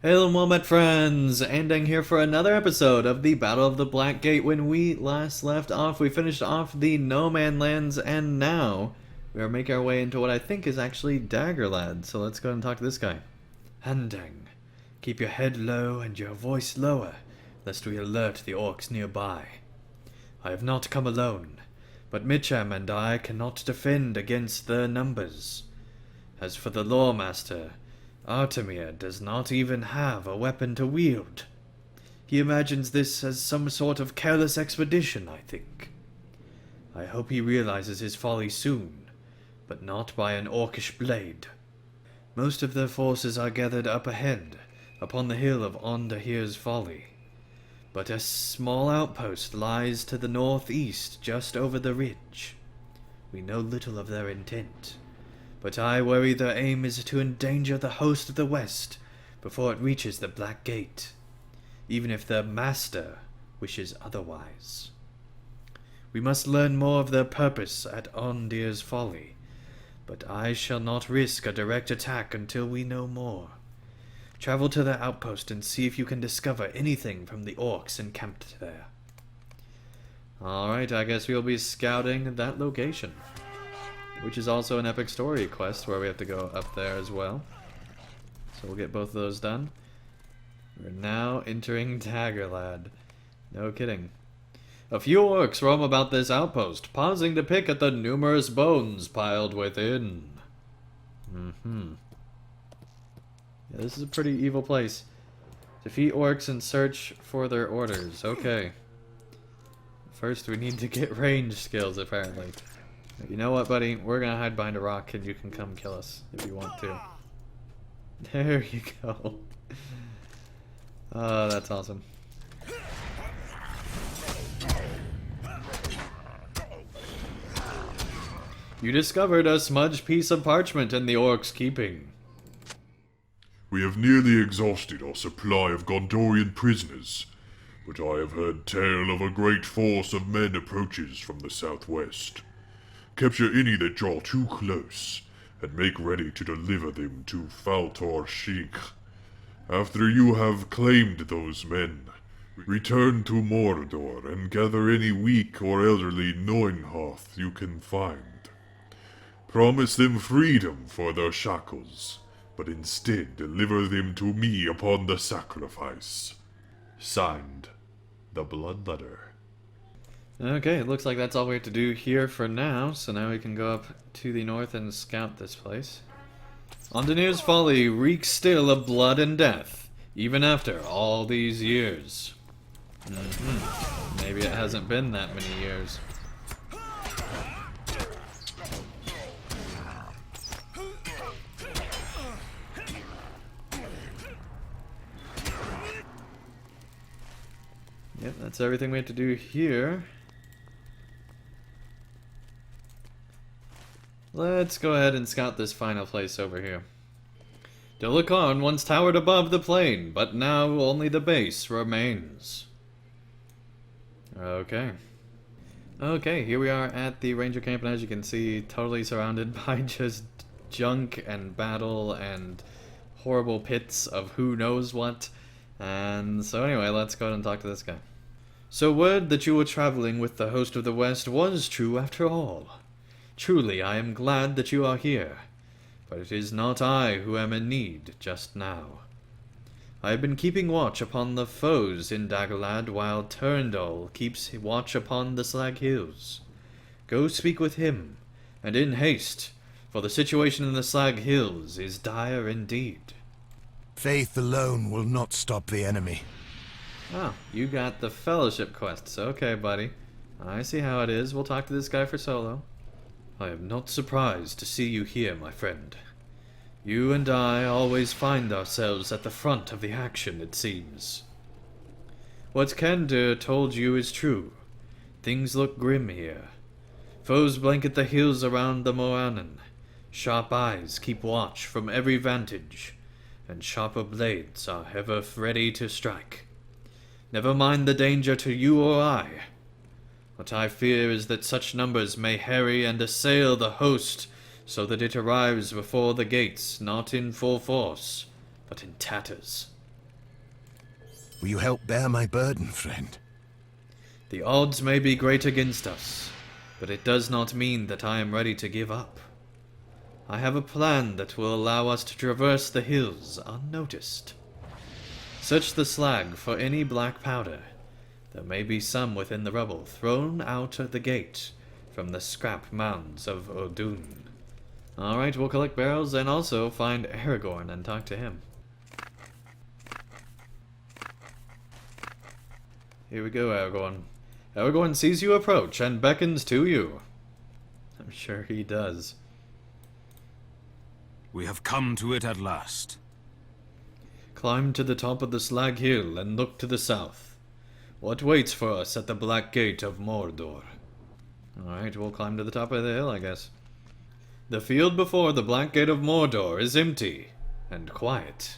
Hail and well met friends! Ending here for another episode of the Battle of the Black Gate. When we last left off, we finished off the No Man Lands, and now we are making our way into what I think is actually Daggerlad. So let's go ahead and talk to this guy. Handang, keep your head low and your voice lower, lest we alert the orcs nearby. I have not come alone, but Mitcham and I cannot defend against their numbers. As for the Loremaster, Artemir does not even have a weapon to wield. He imagines this as some sort of careless expedition, I think. I hope he realizes his folly soon, but not by an orcish blade. Most of their forces are gathered up ahead, upon the hill of Ondahir's Folly. But a small outpost lies to the northeast, just over the ridge. We know little of their intent, but I worry their aim is to endanger the host of the west before it reaches the Black Gate, even if their master wishes otherwise. We must learn more of their purpose at Ondahir's Folly, but I shall not risk a direct attack until we know more. Travel to their outpost and see if you can discover anything from the orcs encamped there. Alright, I guess we'll be scouting that location, which is also an epic story quest where we have to go up there as well. So we'll get both of those done. We're now entering Daggerlad. No kidding. A few orcs roam about this outpost, pausing to pick at the numerous bones piled within. Yeah, this is a pretty evil place. Defeat orcs and search for their orders. Okay. First we need to get range skills, apparently. You know what, buddy? We're gonna hide behind a rock and you can come kill us if you want to. There you go. Oh, that's awesome. You discovered a smudged piece of parchment in the orc's keeping. We have nearly exhausted our supply of Gondorian prisoners, but I have heard tale of a great force of men approaches from the southwest. Capture any that draw too close, and make ready to deliver them to Faltor Sheikh. After you have claimed those men, return to Mordor and gather any weak or elderly Noinhoth you can find. Promise them freedom for their shackles, but instead deliver them to me upon the sacrifice. Signed, the Blood Letter. Okay, it looks like that's all we have to do here for now, so now we can go up to the north and scout this place. Ondahir's Folly reeks still of blood and death, even after all these years. Maybe it hasn't been that many years. Yep, that's everything we have to do here. Let's go ahead and scout this final place over here. Dilicorn once towered above the plain, but now only the base remains. Okay. Okay, here we are at the ranger camp, and as you can see, totally surrounded by just junk and battle and horrible pits of who knows what. And so anyway, let's go ahead and talk to this guy. So word that you were traveling with the host of the West was true after all. Truly, I am glad that you are here, but it is not I who am in need just now. I have been keeping watch upon the foes in Daggerlad while Turndal keeps watch upon the Slag Hills. Go speak with him, and in haste, for the situation in the Slag Hills is dire indeed. Faith alone will not stop the enemy. Oh, you got the fellowship quests. Okay, buddy. I see how it is. We'll talk to this guy for solo. I am not surprised to see you here, my friend. You and I always find ourselves at the front of the action, it seems. What Kendir told you is true. Things look grim here. Foes blanket the hills around the Moranen. Sharp eyes keep watch from every vantage, and sharper blades are ever ready to strike. Never mind the danger to you or I. What I fear is that such numbers may harry and assail the host, so that it arrives before the gates, not in full force, but in tatters. Will you help bear my burden, friend? The odds may be great against us, but it does not mean that I am ready to give up. I have a plan that will allow us to traverse the hills unnoticed. Search the slag for any black powder. There may be some within the rubble thrown out of the gate from the scrap mounds of Odun. Alright, we'll collect barrels and also find Aragorn and talk to him. Here we go, Aragorn. Aragorn sees you approach and beckons to you. I'm sure he does. We have come to it at last. Climb to the top of the slag hill and look to the south. What waits for us at the black gate of Mordor? Alright, we'll climb to the top of the hill, I guess. The field before the black gate of Mordor is empty and quiet.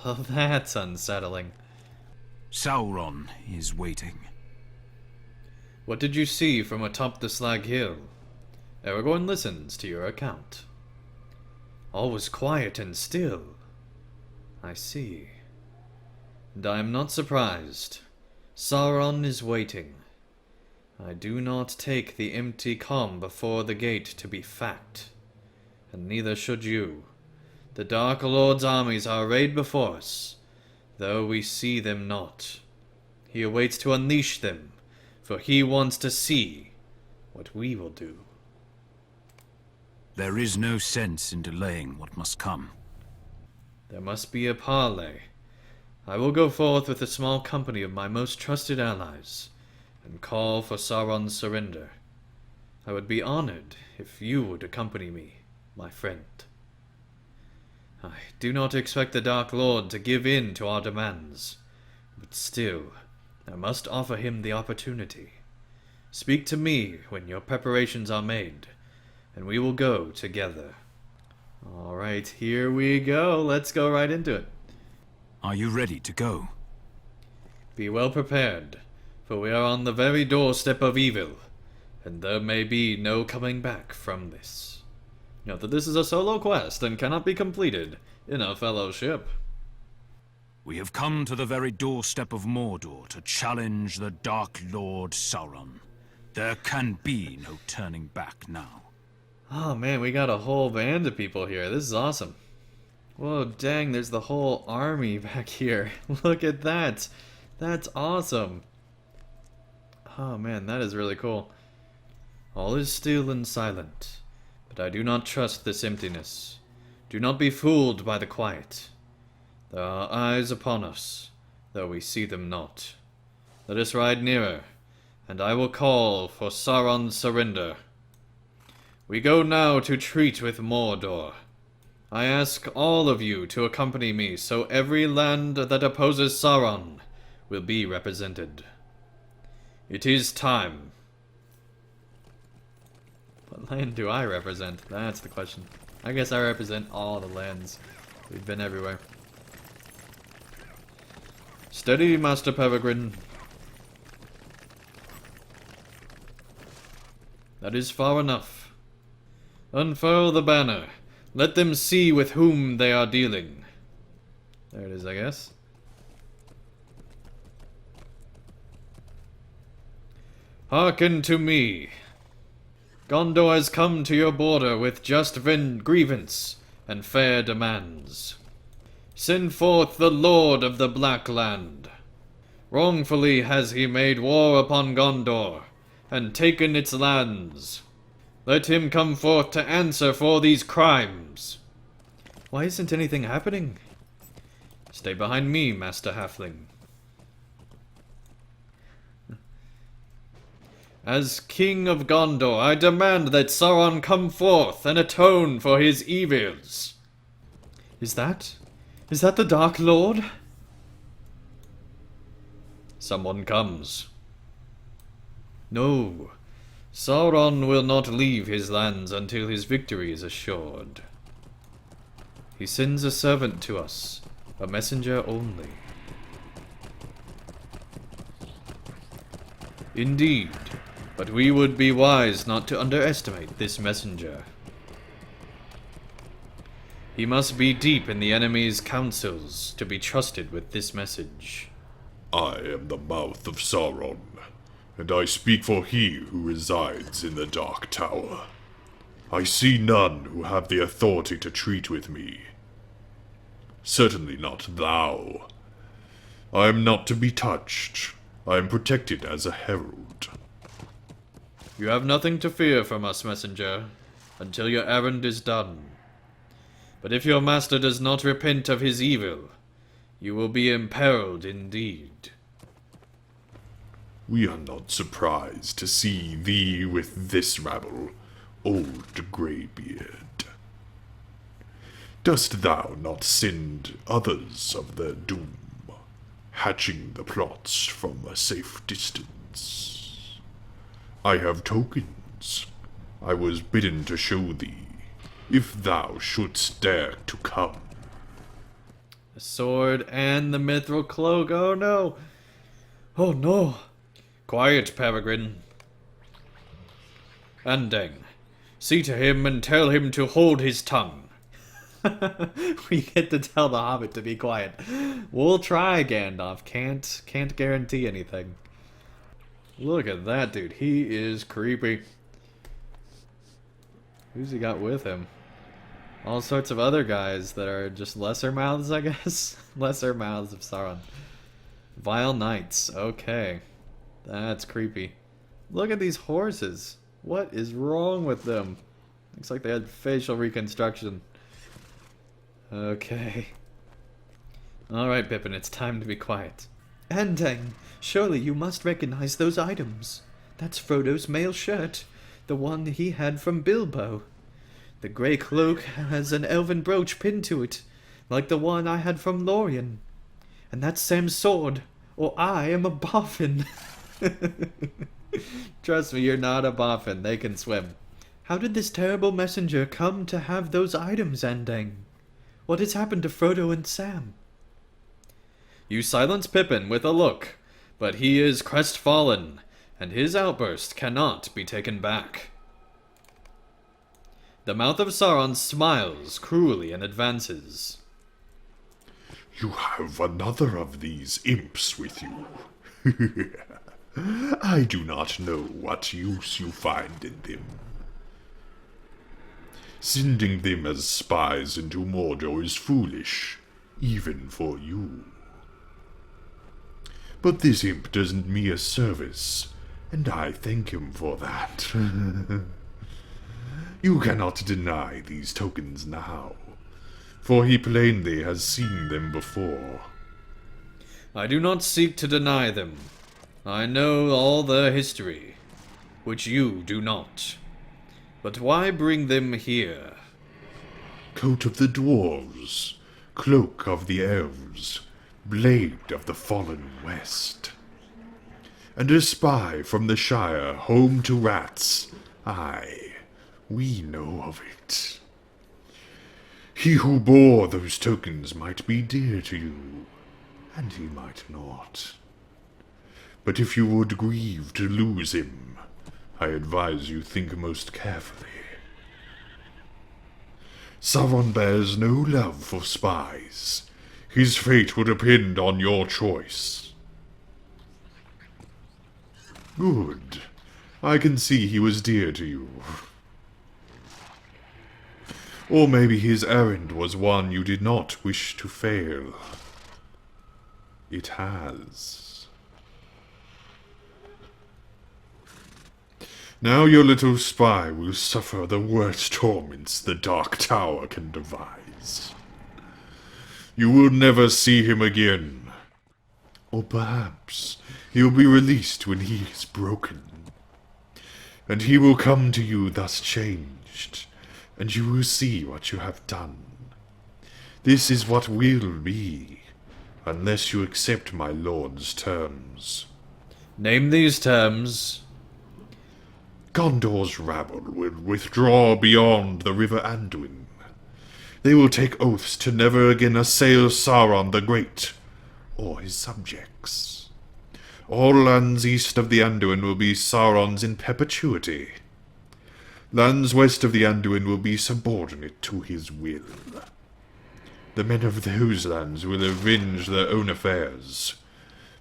Well, that's unsettling. Sauron is waiting. What did you see from atop the slag hill? Aragorn listens to your account. All was quiet and still. I see. And I am not surprised. Sauron is waiting. I do not take the empty calm before the gate to be fact, and neither should you. The Dark Lord's armies are arrayed before us, though we see them not. He awaits to unleash them, for he wants to see what we will do. There is no sense in delaying what must come. There must be a parley. I will go forth with a small company of my most trusted allies, and call for Sauron's surrender. I would be honored if you would accompany me, my friend. I do not expect the Dark Lord to give in to our demands, but still, I must offer him the opportunity. Speak to me when your preparations are made, and we will go together. Alright, here we go. Let's go right into it. Are you ready to go? Be well prepared, for we are on the very doorstep of evil, and there may be no coming back from this. Note that this is a solo quest and cannot be completed in a fellowship. We have come to the very doorstep of Mordor to challenge the Dark Lord Sauron. There can be no turning back now. Oh man, we got a whole band of people here. This is awesome. Whoa, dang, there's the whole army back here. Look at that. That's awesome. Oh man, that is really cool. All is still and silent, but I do not trust this emptiness. Do not be fooled by the quiet. There are eyes upon us, though we see them not. Let us ride nearer, and I will call for Sauron's surrender. We go now to treat with Mordor. I ask all of you to accompany me, so every land that opposes Sauron will be represented. It is time. What land do I represent? That's the question. I guess I represent all the lands. We've been everywhere. Steady, Master Peregrine. That is far enough. Unfurl the banner. Let them see with whom they are dealing. There it is, I guess. Hearken to me. Gondor has come to your border with just grievance and fair demands. Send forth the Lord of the Black Land. Wrongfully has he made war upon Gondor and taken its lands. Let him come forth to answer for these crimes. Why isn't anything happening? Stay behind me, Master Halfling. As King of Gondor, I demand that Sauron come forth and atone for his evils. Is that the Dark Lord? Someone comes. No. Sauron will not leave his lands until his victory is assured. He sends a servant to us, a messenger only. Indeed, but we would be wise not to underestimate this messenger. He must be deep in the enemy's councils to be trusted with this message. I am the Mouth of Sauron, and I speak for he who resides in the Dark Tower. I see none who have the authority to treat with me. Certainly not thou. I am not to be touched. I am protected as a herald. You have nothing to fear from us, messenger, until your errand is done. But if your master does not repent of his evil, you will be imperiled indeed. We are not surprised to see thee with this rabble, old Greybeard. Dost thou not send others of their doom, hatching the plots from a safe distance? I have tokens I was bidden to show thee, if thou shouldst dare to come. The sword and the mithril cloak, oh no! Oh no! Quiet, Peregrine. Andang, see to him and tell him to hold his tongue. We get to tell the Hobbit to be quiet. We'll try, Gandalf. Can't guarantee anything. Look at that dude. He is creepy. Who's he got with him? All sorts of other guys that are just lesser mouths, I guess. Lesser mouths of Sauron. Vile knights. Okay. That's creepy. Look at these horses. What is wrong with them? Looks like they had facial reconstruction. Okay. Alright, Pippin, it's time to be quiet. Andang, surely you must recognize those items. That's Frodo's mail shirt, the one he had from Bilbo. The grey cloak has an elven brooch pinned to it, like the one I had from Lorien. And that's Sam's sword, or I am a boffin. Trust me, you're not a boffin. They can swim. How did this terrible messenger come to have those items, Andang? What has happened to Frodo and Sam? You silence Pippin with a look, but he is crestfallen, and his outburst cannot be taken back. The Mouth of Sauron smiles cruelly and advances. You have another of these imps with you. I do not know what use you find in them. Sending them as spies into Mordor is foolish, even for you. But this imp does me a service, and I thank him for that. You cannot deny these tokens now, for he plainly has seen them before. I do not seek to deny them. I know all their history, which you do not. But why bring them here? Coat of the dwarves, cloak of the elves, blade of the fallen west. And a spy from the Shire, home to rats. Aye, we know of it. He who bore those tokens might be dear to you, and he might not. But if you would grieve to lose him, I advise you think most carefully. Sauron bears no love for spies. His fate will depend on your choice. Good. I can see he was dear to you. Or maybe his errand was one you did not wish to fail. It has. Now your little spy will suffer the worst torments the Dark Tower can devise. You will never see him again. Or perhaps he'll be released when he is broken. And he will come to you thus changed, and you will see what you have done. This is what will be, unless you accept my lord's terms. Name these terms. Gondor's rabble will withdraw beyond the River Anduin. They will take oaths to never again assail Sauron the Great, or his subjects. All lands east of the Anduin will be Sauron's in perpetuity. Lands west of the Anduin will be subordinate to his will. The men of those lands will avenge their own affairs,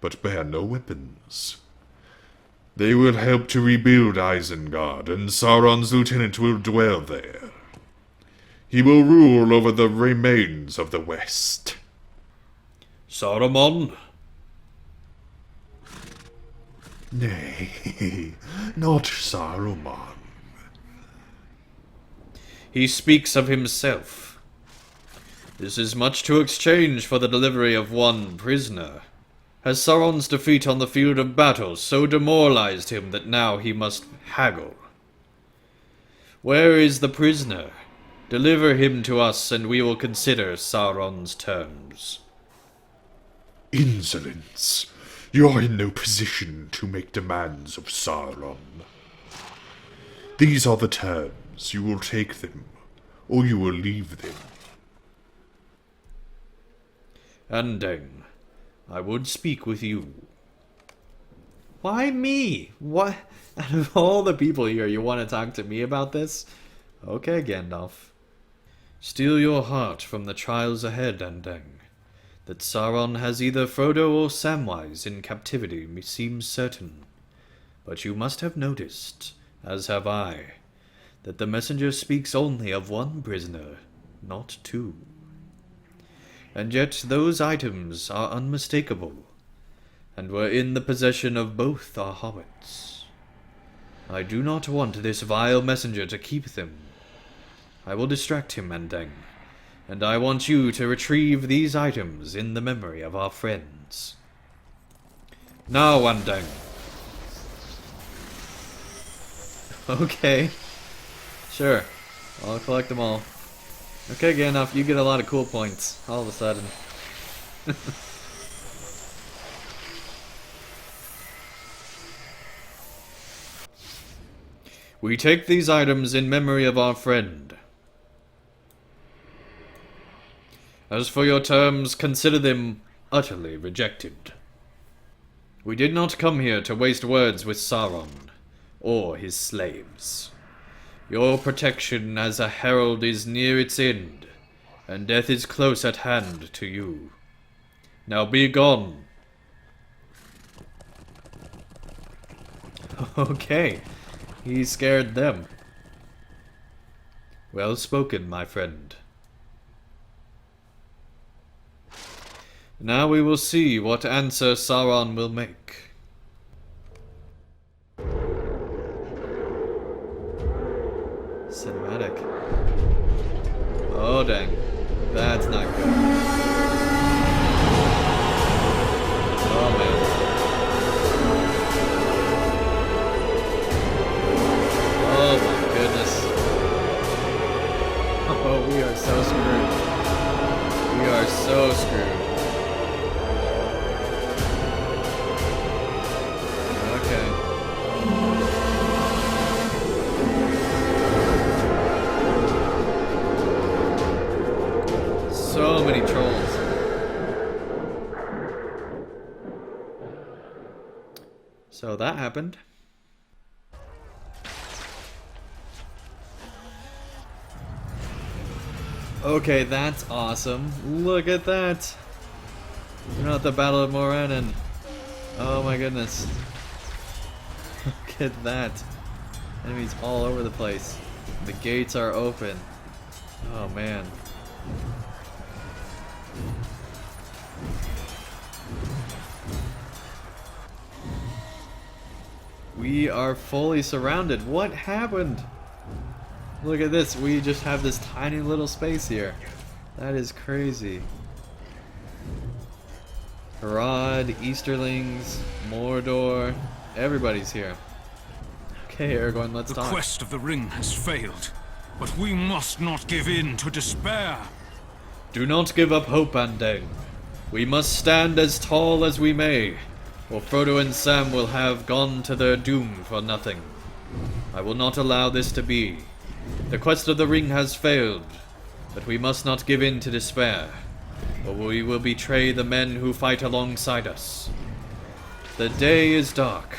but bear no weapons. They will help to rebuild Isengard, and Sauron's lieutenant will dwell there. He will rule over the remains of the West. Saruman? Nay, not Saruman. He speaks of himself. This is much to exchange for the delivery of one prisoner. Has Sauron's defeat on the field of battle so demoralized him that now he must haggle? Where is the prisoner? Deliver him to us, and we will consider Sauron's terms. Insolence! You are in no position to make demands of Sauron. These are the terms. You will take them, or you will leave them. Andang, I would speak with you. Why me? What? Out of all the people here, you want to talk to me about this? Okay, Gandalf. Steel your heart from the trials ahead, Andang. That Sauron has either Frodo or Samwise in captivity seems certain. But you must have noticed, as have I, that the messenger speaks only of one prisoner, not two. And yet those items are unmistakable, and were in the possession of both our hobbits. I do not want this vile messenger to keep them. I will distract him, Andang, and I want you to retrieve these items in the memory of our friends. Now, Andang. Okay. Sure. I'll collect them all. Okay, Gandalf, you get a lot of cool points, all of a sudden. We take these items in memory of our friend. As for your terms, consider them utterly rejected. We did not come here to waste words with Sauron, or his slaves. Your protection as a herald is near its end, and death is close at hand to you. Now be gone. Okay, he scared them. Well spoken, my friend. Now we will see what answer Sauron will make. Cinematic. Oh dang. That's not good. Oh man. Oh my goodness. Oh, we are so screwed. We are so screwed. So many trolls. So that happened. Okay, that's awesome. Look at that. We're not at the Battle of Morannon. Oh my goodness. Look at that. Enemies all over the place. The gates are open. Oh man. We are fully surrounded. What happened? Look at this. We just have this tiny little space here. That is crazy. Harad, Easterlings, Mordor, everybody's here. Okay, Aragorn, let's talk. The quest of the ring has failed, but we must not give in to despair. Do not give up hope, Andang. We must stand as tall as we may, or Frodo and Sam will have gone to their doom for nothing. I will not allow this to be. The quest of the ring has failed, but we must not give in to despair, or we will betray the men who fight alongside us. The day is dark.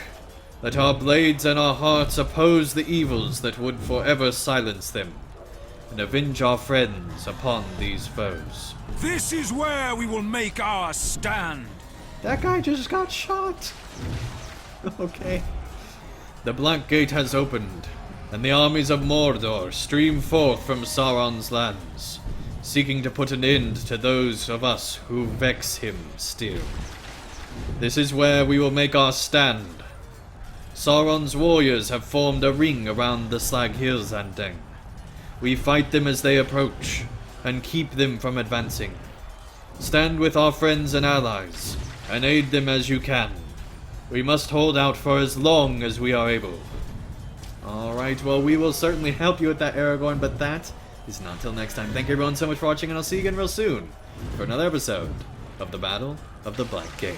Let our blades and our hearts oppose the evils that would forever silence them, and avenge our friends upon these foes. This is where we will make our stand. That guy just got shot! Okay. The Black Gate has opened, and the armies of Mordor stream forth from Sauron's lands, seeking to put an end to those of us who vex him still. This is where we will make our stand. Sauron's warriors have formed a ring around the Slag Hills, Andang. We fight them as they approach, and keep them from advancing. Stand with our friends and allies, and aid them as you can. We must hold out for as long as we are able. Alright, well, we will certainly help you with that, Aragorn, but that is not till next time. Thank you everyone so much for watching, and I'll see you again real soon for another episode of the Battle of the Black Gate.